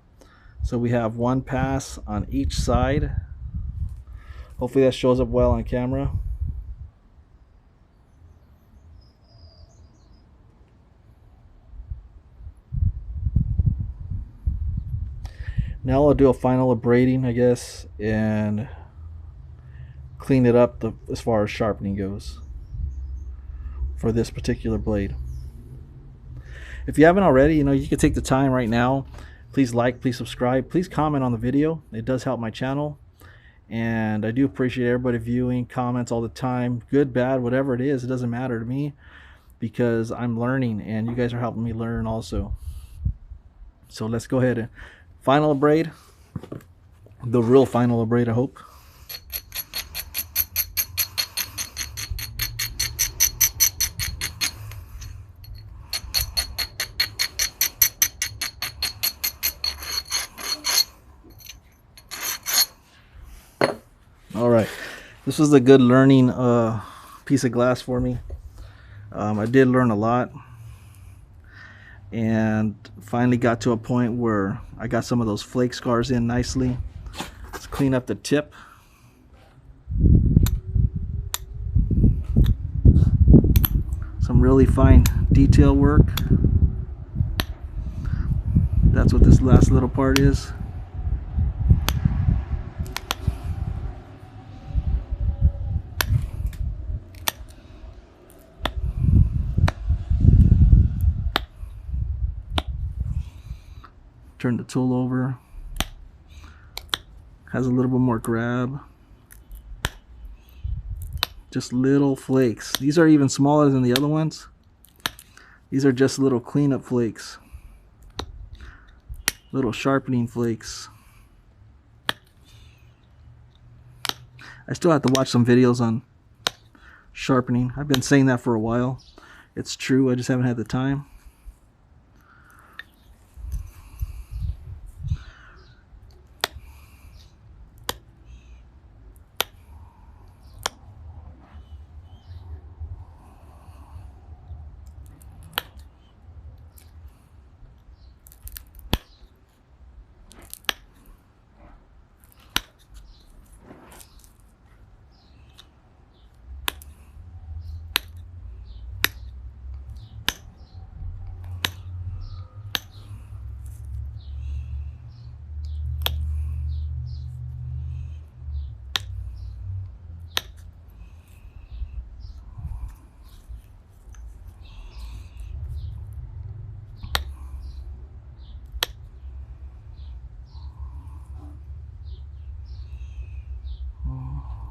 So we have one pass on each side. Hopefully that shows up well on camera. Now I'll do a final abrading, I guess, and clean it up as far as sharpening goes for this particular blade. If you haven't already, you can take the time right now. Please like, please subscribe, please comment on the video. It does help my channel. And I do appreciate everybody viewing, comments all the time, good, bad, whatever it is. It doesn't matter to me because I'm learning and you guys are helping me learn also. So let's go ahead and final abrade, the real final abrade, I hope. All right, this was a good learning piece of glass for me. I did learn a lot and finally got to a point where I got some of those flake scars in nicely. Let's clean up the tip. Some really fine detail work. That's what this last little part is. Turn the tool over. Has a little bit more grab. Just little flakes. These are even smaller than the other ones. These are just little cleanup flakes. Little sharpening flakes. I still have to watch some videos on sharpening. I've been saying that for a while. It's true, I just haven't had the time.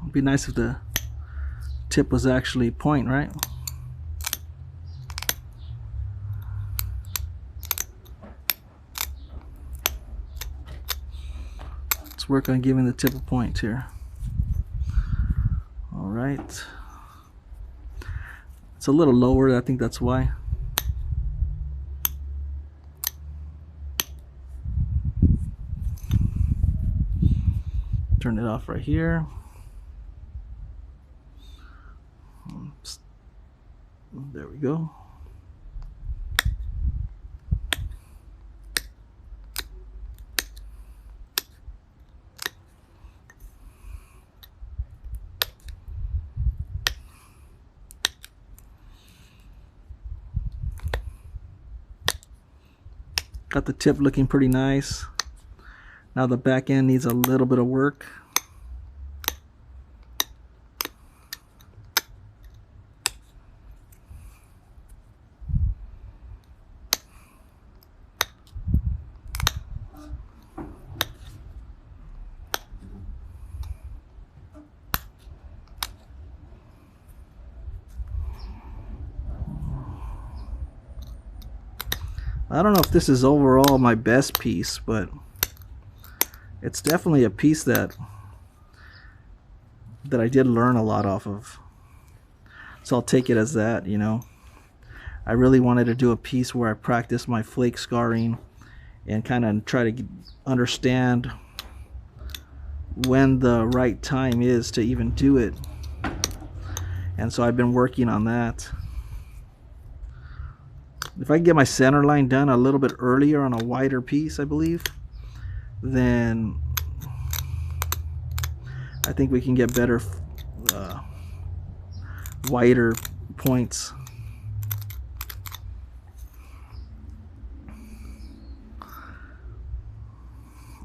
It'd be nice if the tip was actually point, right? Let's work on giving the tip a point here. All right. It's a little lower, I think that's why. Turn it off right here. There we go. Got the tip looking pretty nice. Now the back end needs a little bit of work. I don't know if this is overall my best piece, but it's definitely a piece that I did learn a lot off of. So I'll take it as that, you know. I really wanted to do a piece where I practice my flake scarring and kind of try to understand when the right time is to even do it. And so I've been working on that. If I can get my center line done a little bit earlier on a wider piece, I believe, then I think we can get better wider points.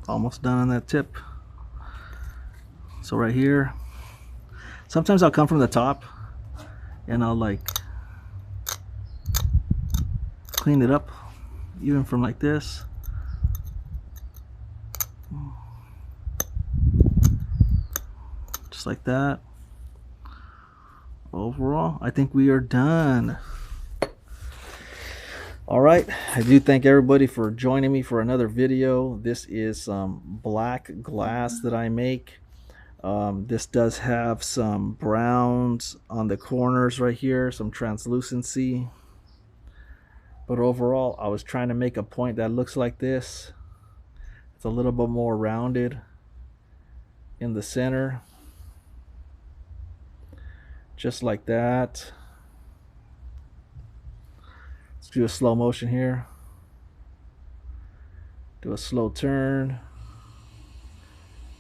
Almost done on that tip. So right here, sometimes I'll come from the top and I'll like clean it up, even from like this. Just like that. Overall, I think we are done. All right, I do thank everybody for joining me for another video. This is some black glass that I make. This does have some browns on the corners right here, some translucency. But overall, I was trying to make a point that looks like this. It's a little bit more rounded in the center. Just like that. Let's do a slow motion here. Do a slow turn.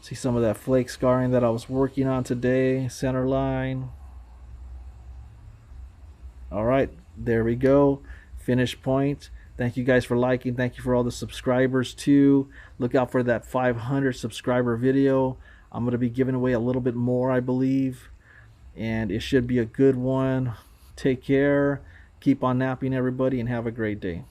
See some of that flake scarring that I was working on today. Center line. All right, there we go. Finished point. Thank you guys for liking. Thank you for all the subscribers too. Look out for that 500 subscriber video. I'm going to be giving away a little bit more, I believe, and it should be a good one. Take care. Keep on napping, everybody, and have a great day.